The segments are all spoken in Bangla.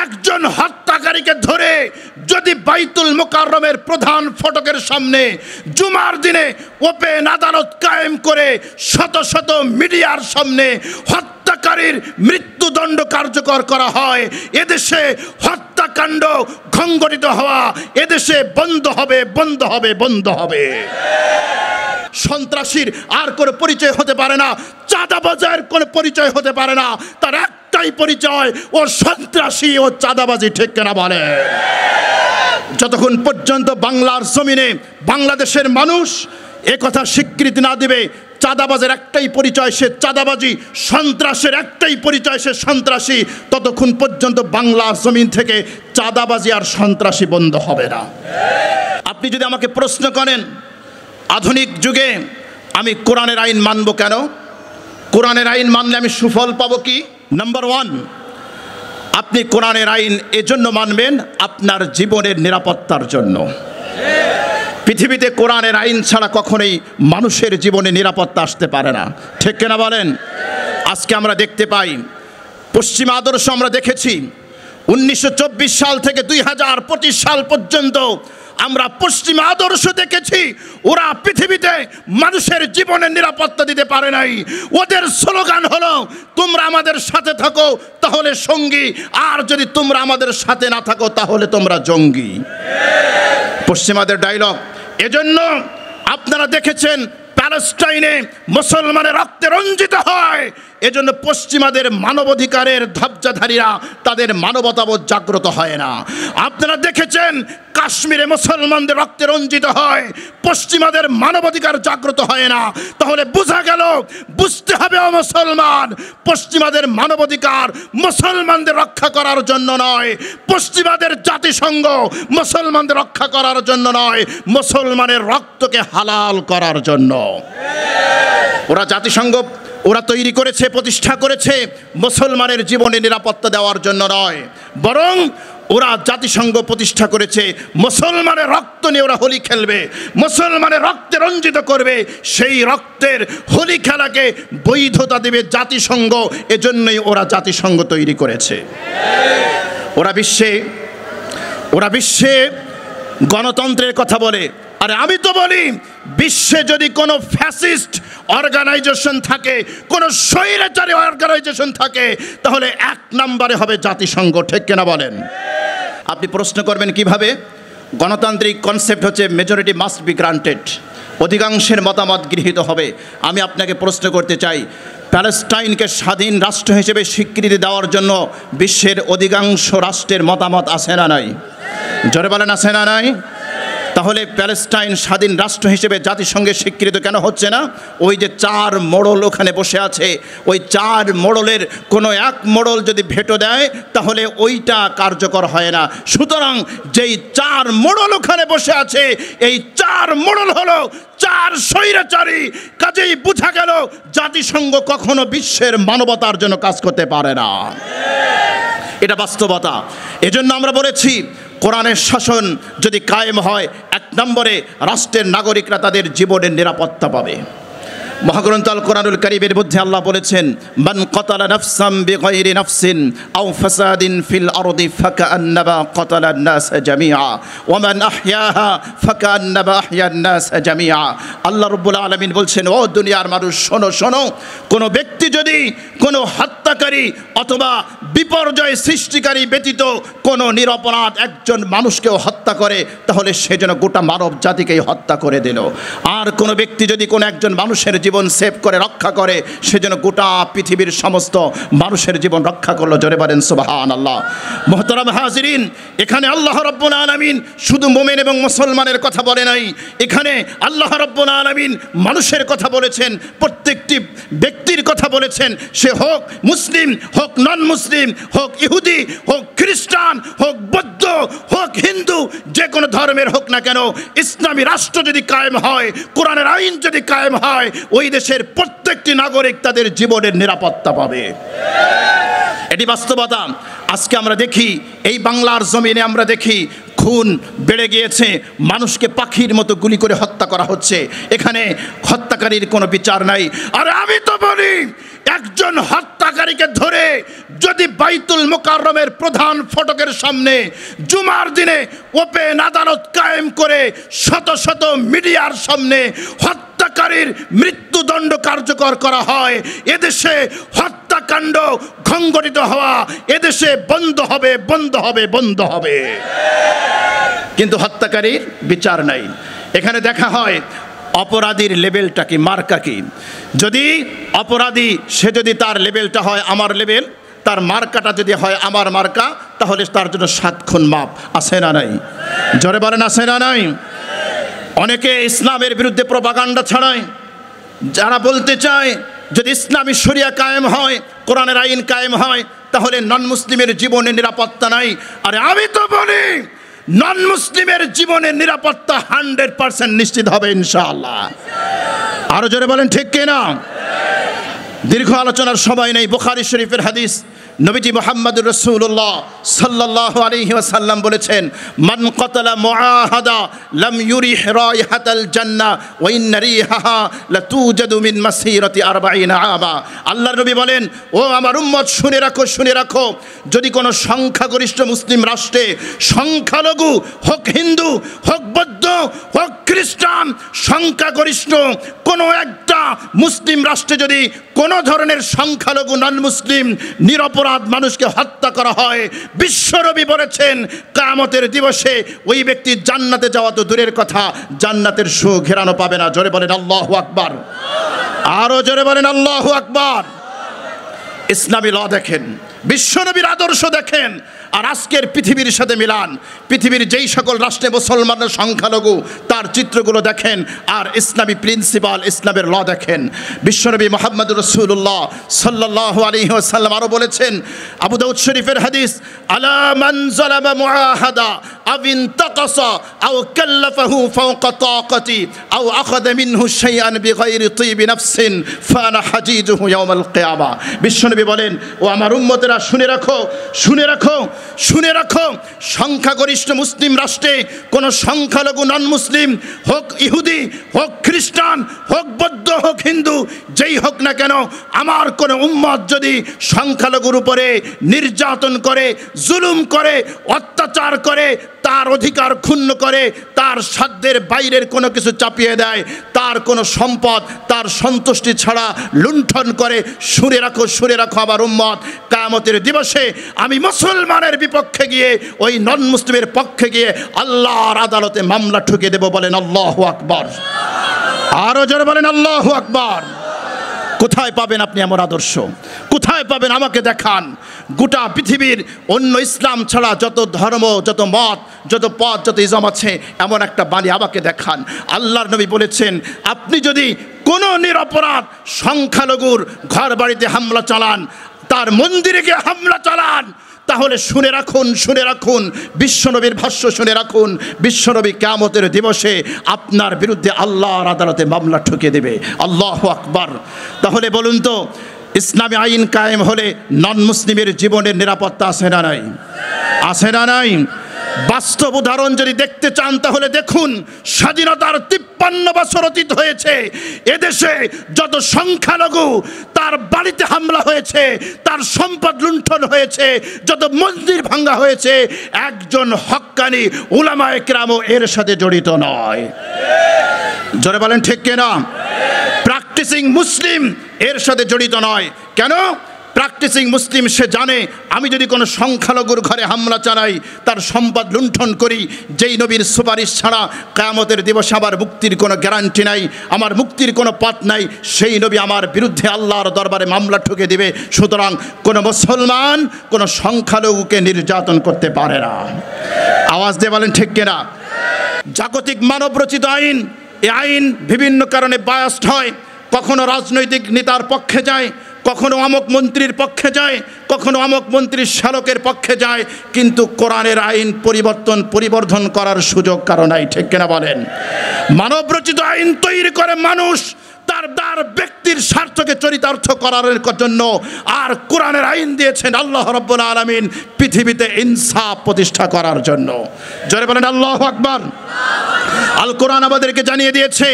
একজন হত্যাকারীকে ধরে যদি বাইতুল মুকাররমের প্রধান ফটকের সামনে জুমার দিনে ওপেন আদালত কায়েম করে শত শত মিডিয়ার সামনে হত্যাকারীর মৃত্যুদণ্ড কার্যকর করা হয়, এদেশে হত্যাকাণ্ড সংঘটিত হওয়া এদেশে বন্ধ হবে, বন্ধ হবে, বন্ধ হবে। সন্ত্রাসীর আর কোনো পরিচয় হতে পারে না, চাঁদাবাজের কোনো পরিচয় হতে পারে না, তার একটাই পরিচয়, ও সন্ত্রাসী, ও চাঁদাবাজি। ঠিক কিনা বলে? যতক্ষণ পর্যন্ত বাংলার জমিনে বাংলাদেশের মানুষ একথা স্বীকৃতি না দেবে চাঁদাবাজের একটাই পরিচয় সে চাঁদাবাজি, সন্ত্রাসের একটাই পরিচয় সে সন্ত্রাসী, ততক্ষণ পর্যন্ত বাংলার জমিন থেকে চাঁদাবাজি আর সন্ত্রাসী বন্ধ হবে না। আপনি যদি আমাকে প্রশ্ন করেন আধুনিক যুগে আমি কোরআনের আইন মানব কেন, কোরআনের আইন মানলে আমি সুফল পাবো কি? নাম্বার ওয়ান, আপনি কোরআনের আইন এজন্য মানবেন আপনার জীবনের নিরাপত্তার জন্য। পৃথিবীতে কোরআনের আইন ছাড়া কখনোই মানুষের জীবনে নিরাপত্তা আসতে পারে না। ঠিক কিনা বলেন? আজকে আমরা দেখতে পাই পশ্চিমা আদর্শ আমরা দেখেছি 1924 সাল থেকে 2025 সাল পর্যন্ত আমরা পশ্চিমা আদর্শ দেখেছি, ওরা পৃথিবীতে মানুষের জীবনের নিরাপত্তা দিতে পারে নাই। ওদের স্লোগান হলো তোমরা আমাদের সাথে থাকো তাহলে সঙ্গী, আর যদি তোমরা আমাদের সাথে না থাকো তাহলে তোমরা জঙ্গি। পশ্চিমাদের ডায়লগ। এজন্য আপনারা দেখেছেন প্যালেস্টাইনে মুসলমানের রক্তে রঞ্জিত হয়, এজন্য পশ্চিমাদের মানবাধিকারের ধ্বজাধারীরা তাদের মানবতাবোধ জাগ্রত হয় না। আপনারা দেখেছেন কাশ্মীরে মুসলমানদের রক্তে রঞ্জিত হয়, পশ্চিমাদের মানবাধিকার জাগ্রত হয় না। তাহলে বোঝা গেল, বুঝতে হবে ও মুসলমান, পশ্চিমাদের মানবাধিকার মুসলমানদের রক্ষা করার জন্য নয়, পশ্চিমাদের জাতিসংঘ মুসলমানদের রক্ষা করার জন্য নয়, মুসলমানের রক্তকে হালাল করার জন্য। ওরা জাতিসংঘ ওরা তৈরি করেছে, প্রতিষ্ঠা করেছে মুসলমানের জীবনে নিরাপত্তা দেওয়ার জন্য নয়, বরং ওরা জাতিসংঘ প্রতিষ্ঠা করেছে মুসলমানের রক্ত নিয়ে ওরা হোলি খেলবে, মুসলমানের রক্তে রঞ্জিত করবে, সেই রক্তের হোলি খেলাকে বৈধতা দেবে জাতিসংঘ। এজন্যই ওরা জাতিসংঘ তৈরি করেছে। ওরা বিশ্বে গণতন্ত্রের কথা বলে, আরে আমি তো বলি বিশ্বে যদি কোনো ফ্যাসিস্ট অর্গানাইজেশন থাকে, কোনো স্বৈরাচারী অর্গানাইজেশন থাকে, তাহলে এক নম্বরে হবে জাতিসংঘ। ঠিক কিনা বলেন? আপনি প্রশ্ন করবেন কিভাবে? গণতান্ত্রিক কনসেপ্ট হচ্ছে মেজরিটি মাস্ট বি গ্রান্টেড, অধিকাংশের মতামত গৃহীত হবে। আমি আপনাকে প্রশ্ন করতে চাই, প্যালেস্টাইনকে স্বাধীন রাষ্ট্র হিসেবে স্বীকৃতি দেওয়ার জন্য বিশ্বের অধিকাংশ রাষ্ট্রের মতামত আছে না নাই? জোরে বলেন, আছে না নাই? তাহলে প্যালেস্টাইন স্বাধীন রাষ্ট্র হিসেবে জাতিসংঘের স্বীকৃত কেন হচ্ছে না? ওই যে 4 মোড়ল ওখানে বসে আছে, ওই 4 মোড়লের কোনো এক মোড়ল যদি ভেটো দেয় তাহলে ওইটা কার্যকর হয় না। সুতরাং যেই 4 মোড়ল ওখানে বসে আছে, এই 4 মোড়ল হলো 4 স্বৈরাচারী। কাজেই বোঝা গেল জাতিসংঘ কখনো বিশ্বের মানবতার জন্য কাজ করতে পারে না। এটা বাস্তবতা। এজন্য আমরা বলেছি কোরআনের শাসন যদি কায়েম হয়, 1 নম্বরে রাষ্ট্রের নাগরিকরা তাদের জীবনের নিরাপত্তা পাবে। মহাগ্রন্থ আল কোরআনুল কারীমের মধ্যে আল্লাহ বলেছেন, মান কাতালা নাফসাম বিগাইরি নাফসিন আও ফাসাদিন ফিল আরদি ফাকান্নামা কাতালান নাস জামিআ ওয়া মান আহইয়াহা ফাকান্নামা আহইয়ান নাস জামিআ। আল্লাহ রাব্বুল আলামিন বলছেন, ও দুনিয়ার মানুষ শোনো শোনো, কোনো ব্যক্তি যদি কোনো হত্যাকারী অথবা বিপর্যয় সৃষ্টিকারী ব্যতীত কোনো নিরপরাধ একজন মানুষকেও হত্যা করে, তাহলে সে যেন গোটা মানব জাতিকেই হত্যা করে দিল। আর কোনো ব্যক্তি যদি কোনো একজন মানুষের জীবন সেভ করে রক্ষা করে, সেজন্য গোটা পৃথিবীর সমস্ত মানুষের জীবন রক্ষা করলো। জোরে বলেন সুবহানাল্লাহ। মুহতারাম হাজিরিন, এখানে আল্লাহ রাব্বুল আলামিন শুধু মুমিন এবং মুসলমানের কথা বলে নাই, এখানে আল্লাহ রাব্বুল আলামিন মানুষের কথা বলেছেন, প্রত্যেকটি ব্যক্তির কথা বলেছেন। সে হোক মুসলিম, হোক নন মুসলিম, হোক ইহুদি, হোক খ্রিস্টান, হোক বৌদ্ধ, হোক হিন্দু, যে কোনো ধর্মের হোক না কেন, ইসলামী রাষ্ট্র যদি কায়েম হয়, কোরআনের আইন যদি কায়েম হয়, ওই দেশের প্রত্যেকটি নাগরিক তাদের জীবনের নিরাপত্তা পাবে। এটি বাস্তবতা। আজকে আমরা দেখি এই বাংলার জমিনে আমরা দেখি খুন বেড়ে গিয়েছে, মানুষকে পাখির মতো গুলি করে হত্যা করা হচ্ছে, এখানে হত্যাকারীর কোনো বিচার নাই। আর আমি তো বলি একজন হত্যাকারীকে ধরে যদি বাইতুল মুকাররমের প্রধান ফটকের সামনে জুমার দিনে ওপেন আদালত কায়েম করে শত শত মিডিয়ার সামনে হত্যাকারীর মৃত্যুদণ্ড কার্যকর করা হয়, এদেশে হত্যাকাণ্ড সংগঠিত হওয়া এদেশে বন্ধ হবে, বন্ধ হবে, বন্ধ হবে। কিন্তু হত্যাকারীর বিচার নাই। এখানে দেখা হয় অপরাধীর লেভেলটা কি, মার্কা কি। যদি অপরাধী সে যদি তার লেভেলটা হয় আমার লেভেল, তার মার্কাটা যদি হয় আমার মার্কা, তাহলে তার জন্য 7 খুন মাপ। আছে না নাই? জোরে বলেন আছে না নাই? অনেকে ইসলামের বিরুদ্ধে প্রপাগান্ডা ছড়ায়, যারা বলতে চায় যদি ইসলামী শরিয়া কায়েম হয়, কোরআনের আইন কায়েম হয়, তাহলে নন মুসলিমের জীবনে নিরাপত্তা নাই। আরে আমি তো বলি নন মুসলিমের জীবনের নিরাপত্তা 100% নিশ্চিত হবে ইনশাআল্লাহ। আরো জোরে বলেন ঠিক কিনা? দীর্ঘ আলোচনার সময় নেই। বুখারী শরীফের হাদিস, নবীজি মুহাম্মদুর রাসূলুল্লাহ সাল্লাল্লাহু আলাইহি ওয়াসাল্লাম বলেছেন, মান কাতালা মুআহাদা লাম ইউরিহ রাইহাতাল জান্নাহ ওয়া ইন্না রিহাহা লাতুজাদু মিন মাসিরাতি 40 আমা। আল্লাহর নবী বলেন, ও আমার উম্মত শুনে রাখো, শুনে রাখো, যদি কোনো সংখ্যাগরিষ্ঠ মুসলিম রাষ্ট্রে সংখ্যালঘু হোক হিন্দু হোক বৌদ্ধ হোক খ্রিস্টান, সংখ্যাগরিষ্ঠ কোনো একটা মুসলিম রাষ্ট্রে যদি কোনো ধরনের সংখ্যালঘু নন মুসলিম নিরপরাধ মানুষকে হত্যা করা হয়, বিশ্বনবী বলেছেন কিয়ামতের দিবসে ওই ব্যক্তি জান্নাতে যাওয়া তো দূরের কথা, জান্নাতের সুঘেরানো পাবে না। জোরে বলেন আল্লাহু আকবার। আরো জোরে বলেন আল্লাহু আকবার। ইসলামী ল দেখেন, বিশ্বনবীর আদর্শ দেখেন, আর আজকের পৃথিবীর সাথে মিলান। পৃথিবীর যেই সকল রাষ্ট্রে মুসলমানরা সংখ্যালঘু তার চিত্রগুলো দেখেন, আর ইসলামী প্রিন্সিপাল ইসলামের ল দেখেন। বিশ্বনবী মুহাম্মদুর রাসূলুল্লাহ সাল্লাল্লাহু আলাইহি ওয়াসাল্লাম আরো বলেছেন, আবু দাউদ শরীফের হাদিস, আলা মান যালামা মুআহাদা আও ইনতাকাসা আও কাল্লাফাহু ফাওকা তাকাতি আও আখাযা মিনহু শাইআন বিগাইরি তিবি নাফসিন ফানা হাজিজুহু ইয়াউমাল কিয়ামা। বিশ্বনবী বলেন, ও আমার উম্মতেরা শুনে রাখো, শুনে রাখো, শুনে রাখো, সংখ্যাগরিষ্ঠ মুসলিম রাষ্ট্রে কোনো সংখ্যালঘু নন মুসলিম হোক ইহুদি হোক খ্রিস্টান হোক বৌদ্ধ হোক হিন্দু যেই হোক না কেন, আমার কোনো উম্মত যদি সংখ্যালঘুর উপরে নির্যাতন করে, জুলুম করে, অত্যাচার করে, তার অধিকার ক্ষুণ্ণ করে, তার সাধ্যের বাইরের কোনো কিছু চাপিয়ে দেয়, তার কোনো সম্পদ তার সন্তুষ্টি ছাড়া লুণ্ঠন করে, শুনে রাখো, শুনে রাখো আমার উম্মত, কিয়ামতের দিবসে আমি মুসলমানের বিপক্ষে গিয়ে ওই নন মুসলিমের পক্ষে গিয়ে আল্লাহর আদালতে মামলা ঠুকে দেব। বলেন আল্লাহু আকবার। আরো জোরে বলেন আল্লাহু আকবার। কোথায় পাবেন আপনি এমন আদর্শ? কোথায় পাবেন? আমাকে দেখান। গোটা পৃথিবীর অন্য ইসলাম ছাড়া যত ধর্ম, যত মত, যত পথ, যত ইজম আছে, এমন একটা বাণী আমাকে দেখান। আল্লাহর নবী বলেছেন, আপনি যদি কোনো নিরপরাধ সংখ্যালঘুর ঘর বাড়িতে হামলা চালান, তার মন্দিরে গিয়ে হামলা চালান, তাহলে শুনে রাখুন, শুনে রাখুন, বিশ্বনবীর ভাষ্য শুনে রাখুন, বিশ্বনবী কিয়ামতের দিবসে আপনার বিরুদ্ধে আল্লাহর আদালতে মামলা ঠুকে দেবে। আল্লাহু আকবার। তাহলে বলুন তো, ইসলামী আইন কায়েম হলে নন মুসলিমের জীবনের নিরাপত্তা আছে না নাই? আছে না নাই? বাস্তব উদাহরণ যদি দেখতে চান তাহলে দেখুন, স্বাধীনতার 53 বছর অতীত হয়েছে, এদেশে যত সংখ্যালঘু তার বাড়িতে হামলা হয়েছে, তার সম্পদ লুণ্ঠন হয়েছে, যত মন্দির ভাঙ্গা হয়েছে, একজন হক্কানি উলামায়ে কেরামও এর সাথে জড়িত নয়। জোরে বলেন ঠিক কিনা? প্র্যাকটিসিং মুসলিম এর সাথে জড়িত নয়। কেন? প্র্যাকটিসিং মুসলিম সে জানে, আমি যদি কোনো সংখ্যালঘুর ঘরে হামলা চালাই, তার সম্পদ লুণ্ঠন করি, যেই নবীর সুপারিশ ছাড়া কিয়ামতের দিবসে আমার মুক্তির কোনো গ্যারান্টি নাই, আমার মুক্তির কোনো পথ নাই, সেই নবী আমার বিরুদ্ধে আল্লাহর দরবারে মামলা ঠুকে দিবে। সুতরাং কোনো মুসলমান কোনো সংখ্যালঘুকে নির্যাতন করতে পারে না। আওয়াজ দিয়ে বলেন ঠিক কিনা? জাগতিক মানবরচিত আইন, এই আইন বিভিন্ন কারণে বায়াসড হয়। কখনো রাজনৈতিক নেতার পক্ষে যায়, কখনো অমুক মন্ত্রীর পক্ষে যায়, কখনো অমুক মন্ত্রীর শালকের পক্ষে যায়, কিন্তু কোরআনের আইন পরিবর্ধন করার সুযোগ কারো নাই। ঠিক কিনা বলেন? মানবরচিত আইন তৈরি করে মানুষ তার ব্যক্তির স্বার্থকে চরিতার্থ করার জন্য, আর কোরআনের আইন দিয়েছেন আল্লাহ রাব্বুল আলামিন পৃথিবীতে ইনসাফ প্রতিষ্ঠা করার জন্য। জোরে বলেন আল্লাহু আকবার। আল কোরআন আমাদেরকে জানিয়ে দিয়েছে,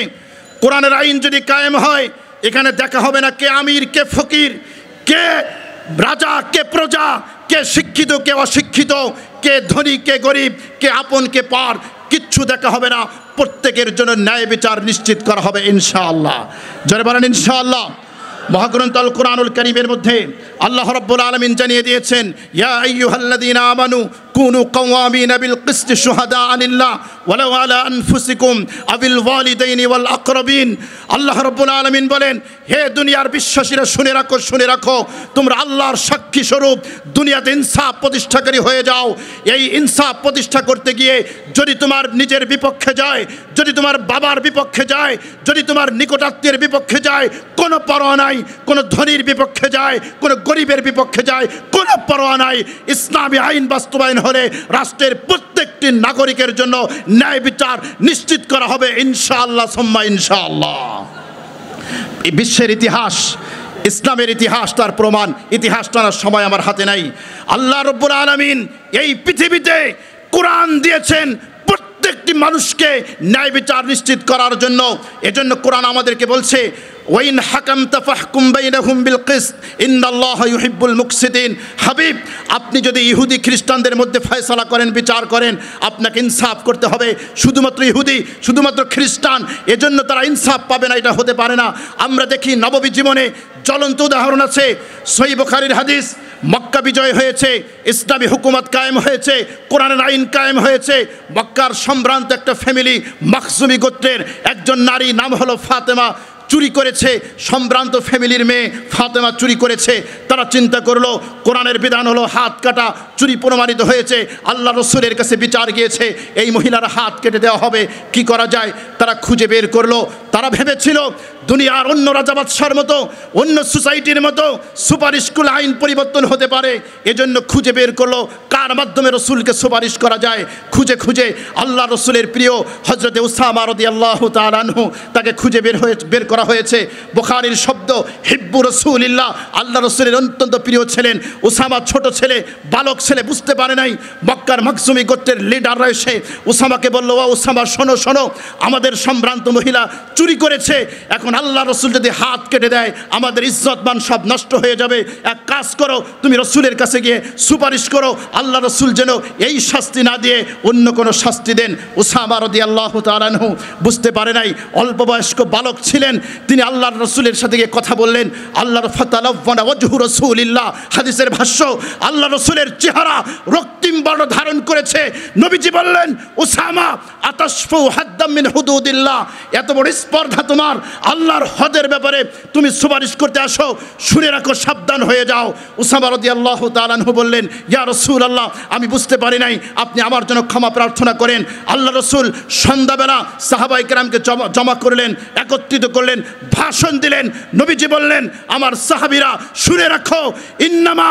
কোরআনের আইন যদি কায়েম হয়, এখানে দেখা হবে না কে আমির কে ফকির, কে রাজা, কে প্রজা, কে শিক্ষিত, কে অশিক্ষিত, কে ধনী, কে গরিব, কে আপন, কে পর, কিচ্ছু দেখা হবে না। প্রত্যেকের জন্য ন্যায় বিচার নিশ্চিত করা হবে ইনশাআল্লাহ। জোরে বলেন ইনশাআল্লাহ। মহাগ্রন্থ আল কোরআনুল কারীমের মধ্যে আল্লাহ রাব্বুল আলামিন জানিয়ে দিয়েছেন, ইয়া আইয়ুহাল্লাযীনা আমানু কুনু কাওয়ামিনা বিল কিসতি শুহাদা লিল্লাহ ওয়ালাউ আলা আনফুসিকুম আবিল ওয়ালিদাইনি ওয়াল আকরাবিন। আল্লাহ রাব্বুল আলামিন বলেন, হে দুনিয়ার বিশ্বাসীরা শুনে রাখো, শুনে রাখো, তোমরা আল্লাহর সাক্ষী স্বরূপ দুনিয়াতে ইনসাফ প্রতিষ্ঠাকারী হয়ে যাও। এই ইনসাফ প্রতিষ্ঠা করতে গিয়ে যদি তোমার নিজের বিপক্ষে যায়, যদি তোমার বাবার বিপক্ষে যায়, যদি তোমার নিকটাত্মীয়ের বিপক্ষে যায়, কোনো পরোয়া নাই। কোনো ধনীর বিপক্ষে যায়, কোনো গরিবের বিপক্ষে যায়, কোনো পরোয়া নাই। ইসলামী আইন বাস্তবায়ন হলে রাষ্ট্রের প্রত্যেকটি নাগরিকের জন্য ন্যায় বিচার নিশ্চিত করা হবে ইনশাআল্লাহ সুম্মা ইনশাআল্লাহ। এই বিশ্বের ইতিহাস, ইসলামের ইতিহাস তার প্রমাণ। ইতিহাস টানার সময় আমার হাতে নাই। আল্লাহ রাব্বুল আলামিন এই পৃথিবীতে কোরআন দিয়েছেন প্রত্যেকটি মানুষকে ন্যায় বিচার নিশ্চিত করার জন্য। এজন্য কোরআন আমাদেরকে বলছে, ওয়াইন হাকামতা ফাহকুম বাইনাহুম বিল কিসত ইন্নাল্লাহা ইউহিব্বুল মুকসিতিন। হাবিব, আপনি যদি ইহুদি খ্রিস্টানদের মধ্যে ফয়সালা করেন, বিচার করেন, আপনাকে ইনসাফ করতে হবে। শুধুমাত্র ইহুদি, শুধুমাত্র খ্রিস্টান, এজন্য তারা ইনসাফ পাবে না, এটা হতে পারে না। আমরা দেখি নববী জীবনে জ্বলন্ত উদাহরণ আছে। সহিহ বুখারীর হাদিস, মক্কা বিজয় হয়েছে, ইসলামী হুকুমত কায়েম হয়েছে, কোরআনের আইন কায়েম হয়েছে। মক্কার সম্ভ্রান্ত একটা ফ্যামিলি, মাখজুমি গোত্রের একজন নারী, নাম হলো ফাতেমা, চুরি করেছে। সম্ভ্রান্ত ফ্যামিলির মেয়ে ফাতেমা চুরি করেছে। তারা চিন্তা করলো, কোরআনের বিধান হলো হাত কাটা, চুরি প্রমাণিত হয়েছে, আল্লাহ রসুলের কাছে বিচার গিয়েছে, এই মহিলার হাত কেটে দেওয়া হবে, কি করা যায়? তারা খুঁজে বের করলো। তারা ভেবেছিল দুনিয়ার অন্য রাজা বাদশার মতো, অন্য সোসাইটির মতো সুপারিশ করলে আইন পরিবর্তন হতে পারে। এজন্য খুঁজে বের করলো কার মাধ্যমে রসুলকে সুপারিশ করা যায়। খুঁজে খুঁজে আল্লাহ রসুলের প্রিয় হজরতে উসামা রাদিয়াল্লাহু তাআলা আনহু, তাকে খুঁজে বের করা হয়েছে। বুখারীর শব্দ হিব্বু রাসূলিল্লাহ, আল্লাহ রসুলের অত্যন্ত প্রিয় ছিলেন। উসামা ছোট ছেলে, বালক ছেলে, বুঝতে পারে নাই। মক্কার মাখজুমি গোত্রের লিডার রয়েছে। উসামাকে বলল, ও উসামা, শোনো শোনো, আমাদের সম্ভ্রান্ত মহিলা চুরি করেছে। এখন আল্লাহ রসুল যদি হাত কেটে দেয়, আমাদের ইজ্জতমান সব নষ্ট হয়ে যাবে। এক কাজ করো, তুমি রসুলের কাছে গিয়ে সুপারিশ করো, আল্লাহ রসুল যেন এই শাস্তি না দিয়ে অন্য কোনো শাস্তি দেন। উসামা রাদিয়াল্লাহু তাআলা আনহু বুঝতে পারে নাই, অল্প বয়স্ক বালক ছিলেন। তিনি আল্লাহর রসুলের সাথে গিয়ে কথা বললেন। আল্লাহর ফাতালাওয়ানা ওয়াজহু রাসূলিল্লাহ, হাদিসের ভাষ্য, আল্লাহ রসুলের চেহারা রক্তিম বর্ণ ধারণ করেছে। নবীজি বললেন, উসামা আতাশফু হাদ্দাম মিন হুদুদিল্লাহ, এত বড় স্পর্ধা তোমার, আল্লাহর হদের ব্যাপারে তুমি সুপারিশ করতে আসো, শুনে রাখো, সাবধান হয়ে যাও। উসামা রাদিয়াল্লাহু তাআলা আনহু বললেন, ইয়া রাসূলুল্লাহ, আমি বুঝতে পারি নাই, আপনি আমার জন্য ক্ষমা প্রার্থনা করেন। আল্লাহ রসুল সন্ধ্যাবেলা সাহাবায়ে কেরামকে জমা করলেন, একত্রিত করলেন, ভাষণ দিলেন। নবীজি বললেন, আমার সাহাবীরা শুনে রাখো, ইন্নামা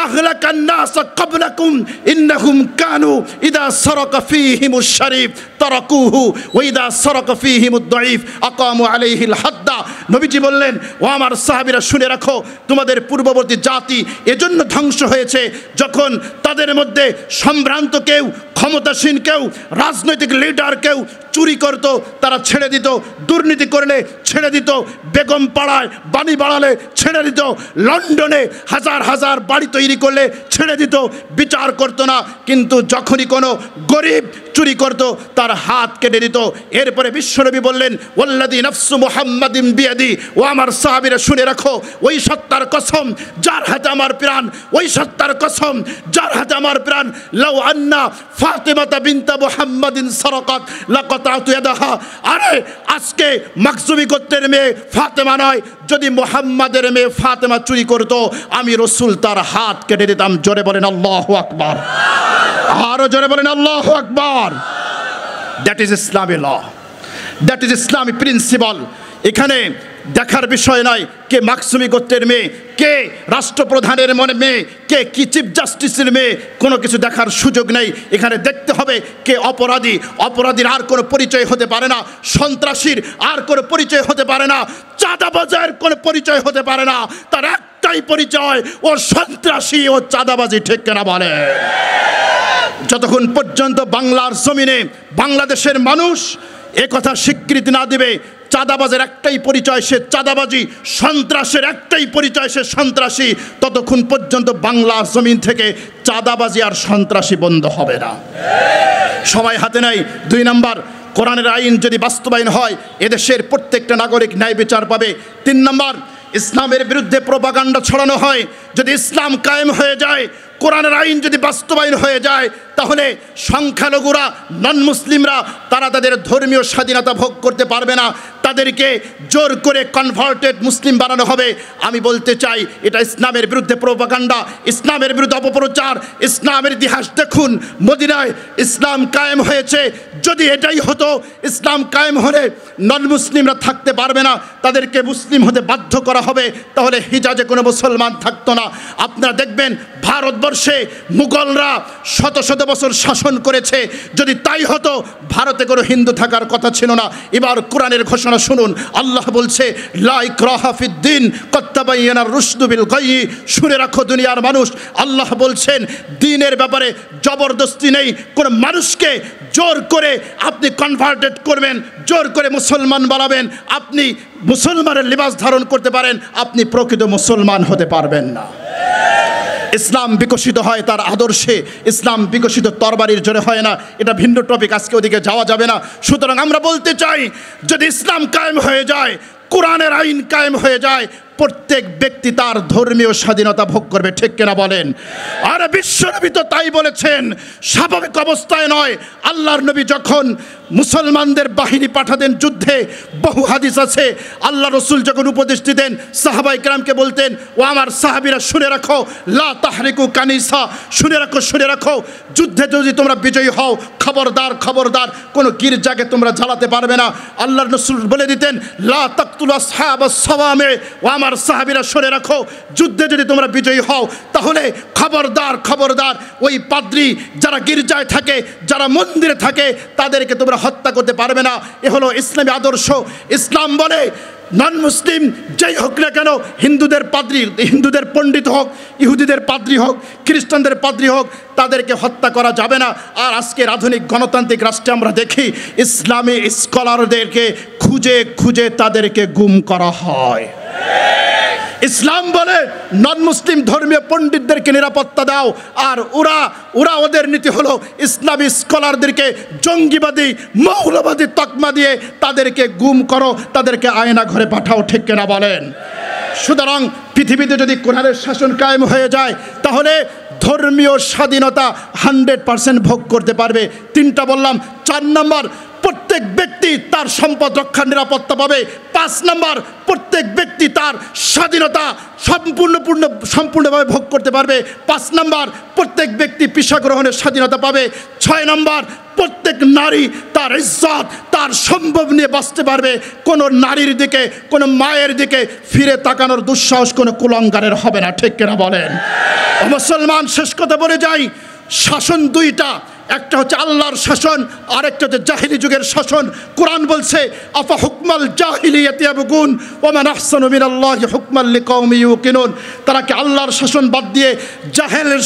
আহলাকান নাস ক্বাবলাকুম ইন্নাহুম কানু ইদা সারাকা ফীহিমুশ শরীফ তারাকুহু ওয়া ইদা সারাকা ফীহিমুদ দাঈফ আকামু আলাইহিল হাদ্দা। নবীজি বললেন, ও আমার সাহাবীরা শুনে রাখো, তোমাদের পূর্ববর্তী জাতি এজন্য ধ্বংস হয়েছে, যখন তাদের মধ্যে সম্ভ্রান্ত কেউ, ক্ষমতাসীন কেউ, রাজনৈতিক লিডার কেউ চুরি করত, তারা ছেড়ে দিত, দুর্নীতি করলে ছেড়ে দিত, বেগম পাড়ায় বাড়ি বাড়ালে ছেড়ে দিত, লন্ডনে হাজার হাজার বাড়ি তৈরি করলে ছেড়ে দিত, বিচার করতো না। কিন্তু যখনই কোনো গরিব চুরি করত, তার হাত কেটে দিত। এরপরে বিশ্বনবী বললেন, ওয়াল্লাযী নাফসু মুহাম্মাদিন বিয়াদি, ও আমার সাহাবীরা শুনে রাখো, ওই সত্তার কসম যার হাতে আমার প্রাণ, ওই সত্তার কসম যার হাতে আমার প্রাণ, লাউ আন্না ফাতিমাতা বিনতা মুহাম্মাদিন সারাকাত লাকাতাতু ইয়াদাহা। আরে আজকে মাখজুমি গোত্রের মেয়ে ফাতেমা নয়, যদি মুহাম্মাদের মেয়ে ফাতেমা চুরি করত, আমি রসুল তার হাত কেটে দিতাম। জোরে বলেন আল্লাহু আকবার, আরো জোরে বলেন আল্লাহু আকবার। That is Islami law, that is Islami principal. এখানে দেখার বিষয় নয় কে মাখজুমি গোত্রের মেয়ে, কে রাষ্ট্রপ্রধানের মেয়ে, কে কি চিফ জাস্টিসের মেয়ে, কোনো কিছু দেখার সুযোগ নেই। এখানে দেখতে হবে কে অপরাধী। অপরাধীর আর কোনো পরিচয় হতে পারে না, সন্ত্রাসীর আর কোনো পরিচয় হতে পারে না, চাঁদাবাজের কোনো পরিচয় হতে পারে না। তার একটাই পরিচয়, ও সন্ত্রাসী, ও চাঁদাবাজি। ঠিক কেনা বলে? যতক্ষণ পর্যন্ত বাংলার জমিনে বাংলাদেশের মানুষ এ কথা স্বীকৃতি না দিবে, চাঁদাবাজের একটাই পরিচয় সে চাঁদাবাজি, সন্ত্রাসের একটাই পরিচয় সে সন্ত্রাসী, ততক্ষণ পর্যন্ত বাংলার জমিন থেকে চাঁদাবাজি আর সন্ত্রাসী বন্ধ হবে না। সময় হাতে নাই। 2 নম্বর, কোরআনের আইন যদি বাস্তবায়ন হয় এদেশের প্রত্যেকটা নাগরিক ন্যায় বিচার পাবে। 3 নম্বর, ইসলামের বিরুদ্ধে প্রোপাগান্ডা ছড়ানো হয়, যদি ইসলাম কায়েম হয়ে যায়, কোরআনের আইন যদি বাস্তবায়ন হয়ে যায়, তাহলে সংখ্যালঘুরা, নন মুসলিমরা তারা তাদের ধর্মীয় স্বাধীনতা ভোগ করতে পারবে না, তাদেরকে জোর করে কনভার্টেড মুসলিম বানানো হবে। আমি বলতে চাই এটা ইসলামের বিরুদ্ধে প্রোপাগান্ডা, ইসলামের বিরুদ্ধে অপপ্রচার। ইসলামের ইতিহাস দেখুন, মদিনায় ইসলাম কায়েম হয়েছে, যদি এটাই হতো ইসলাম কায়েম হলে নন মুসলিমরা থাকতে পারবে না, তাদেরকে মুসলিম হতে বাধ্য করা হবে, তাহলে হিজাজে কোনো মুসলমান থাকতো না। আপনারা দেখবেন ভারতবর্ষে মুঘলরা শত শত বছর শাসন করেছে, যদি তাই হতো ভারতে কোনো হিন্দু থাকার কথা ছিল না। এবার কোরআনের ঘোষণা শুনুন, আল্লাহ বলছে লা ইকরাহা ফিদ্দিন ক্বাদ তাবায়্যানার রুশদু বিল গায়্যি। শুনে রাখো দুনিয়ার মানুষ, আল্লাহ বলছেন দ্বীনের ব্যাপারে জবরদস্তি নেই। কোন মানুষকে জোর করে আপনি কনভার্টেড করবেন, জোর করে মুসলমান বানাবেন, আপনি মুসলমানের লিবাস ধারণ করতে পারেন, আপনি প্রকৃত মুসলমান হতে পারবেন না। ইসলাম বিকশিত হয় তার আদর্শে, ইসলাম বিকশিত তরবারির জোরে হয় না। এটা ভিন্ন টপিক, আজকে ওদিকে যাওয়া যাবে না। সুতরাং আমরা বলতে চাই, যদি ইসলাম কায়েম হয়ে যায়, কোরআনের আইন কায়েম হয়ে যায়, প্রত্যেক ব্যক্তি তার ধর্মীয় স্বাধীনতা ভোগ করবে, ঠিক কিনা বলেন? আর বিশ্বনবী তো তাই বলেছেন, স্বাভাবিক অবস্থায় নয়। আল্লাহর নবী যখন মুসলমানদের বাহিনী পাঠাতেন যুদ্ধে, বহু হাদিস আছে, আল্লাহ রসুল যখন উপদেশ দিতেন সাহাবাই কেরামকে বলতেন, ও আমার সাহাবীরা শুনে রাখো, লা তাহরিকু কানিসা, শুনে রাখো, শুনে রাখো, যুদ্ধে যদি তোমরা বিজয়ী হও, খবরদার খবরদার কোনো গির্জাকে তোমরা জ্বালাতে পারবে না। আল্লাহর রসুল বলে দিতেন, লা তাকতুলু আসহাবাস সাওয়ামে, ও আমার সাহাবীরা শুনে রাখো, যুদ্ধে যদি তোমরা বিজয়ী হও, তাহলে খবরদার খবরদার ওই পাদ্রী যারা গির্জায় থাকে, যারা মন্দিরে থাকে, তাদেরকে তোমরা হত্যা করতে পারবে না। এ হলো ইসলামী আদর্শ। ইসলাম বলে নন মুসলিম যেই হোক না কেন, হিন্দুদের পাদ্রী, হিন্দুদের পণ্ডিত হোক, ইহুদিদের পাদ্রী হোক, খ্রিস্টানদের পাদ্রী হোক, তাদেরকে হত্যা করা যাবে না। আর আজকের আধুনিক গণতান্ত্রিক রাষ্ট্রে আমরা দেখি ইসলামী স্কলারদেরকে খুঁজে খুঁজে তাদেরকে গুম করা হয়। ইসলাম বলে নন মুসলিম ধর্মীয় পণ্ডিতদেরকে নিরাপত্তা দাও, আর ওরা ওদের নীতি হলো ইসলামী স্কলারদেরকে জঙ্গিবাদী, মৌলবাদী তকমা দিয়ে তাদেরকে গুম করো, তাদেরকে আয়না ঘরে পাঠাও, ঠিক কিনা বলেন? সুতরাং পৃথিবীতে যদি কোরআনের শাসন কায়েম হয়ে যায়, তাহলে ধর্মীয় স্বাধীনতা 100% ভোগ করতে পারবে। 3টা বললাম। 4 নম্বর, প্রত্যেক ব্যক্তি তার সম্পদ রক্ষার নিরাপত্তা পাবে। 5 নম্বর, প্রত্যেক ব্যক্তি তার স্বাধীনতা সম্পূর্ণভাবে ভোগ করতে পারবে। 5 নম্বর, প্রত্যেক ব্যক্তি পেশা গ্রহণের স্বাধীনতা পাবে। 6 নম্বর, প্রত্যেক নারী তার ইজ্জত, তার সম্ভব নিয়ে বাঁচতে পারবে। কোনো নারীর দিকে, কোনো মায়ের দিকে ফিরে তাকানোর দুঃসাহস কোনো কুলাঙ্গারের হবে না, ঠিক কিনা বলেন? ও মুসলমান, শেষ কথা বলে যাই, শাসন 2টা, একটা হচ্ছে আল্লাহর শাসন, আরেকটা হচ্ছে জাহিলি যুগের শাসন। কোরআন বলছে আফা হুকমাল জাহিলিয়াতি ইয়াবগুন ওয়া মান আহসানু মিনাল্লাহি হুকমান লিকাওমি ইউকিনুন। তারা কি আল্লাহর শাসন বাদ দিয়ে জাহেলের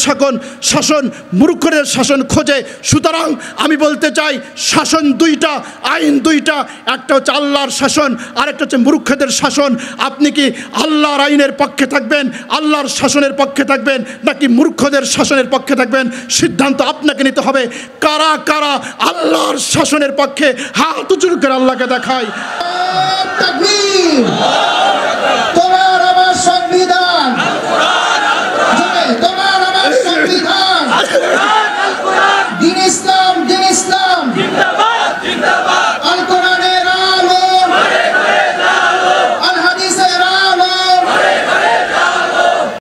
শাসন, মূর্খদের শাসন খোঁজে? সুতরাং আমি বলতে চাই, শাসন 2টা, আইন 2টা, একটা হচ্ছে আল্লাহর শাসন, আরেকটা হচ্ছে মূর্খদের শাসন। আপনি কি আল্লাহর আইনের পক্ষে থাকবেন, আল্লাহর শাসনের পক্ষে থাকবেন, নাকি মূর্খদের শাসনের পক্ষে থাকবেন? সিদ্ধান্ত আপনাকে নিতে হবে। কারা কারা আল্লাহর শাসনের পক্ষে হাত উঁচু করে আল্লাহকে দেখায়।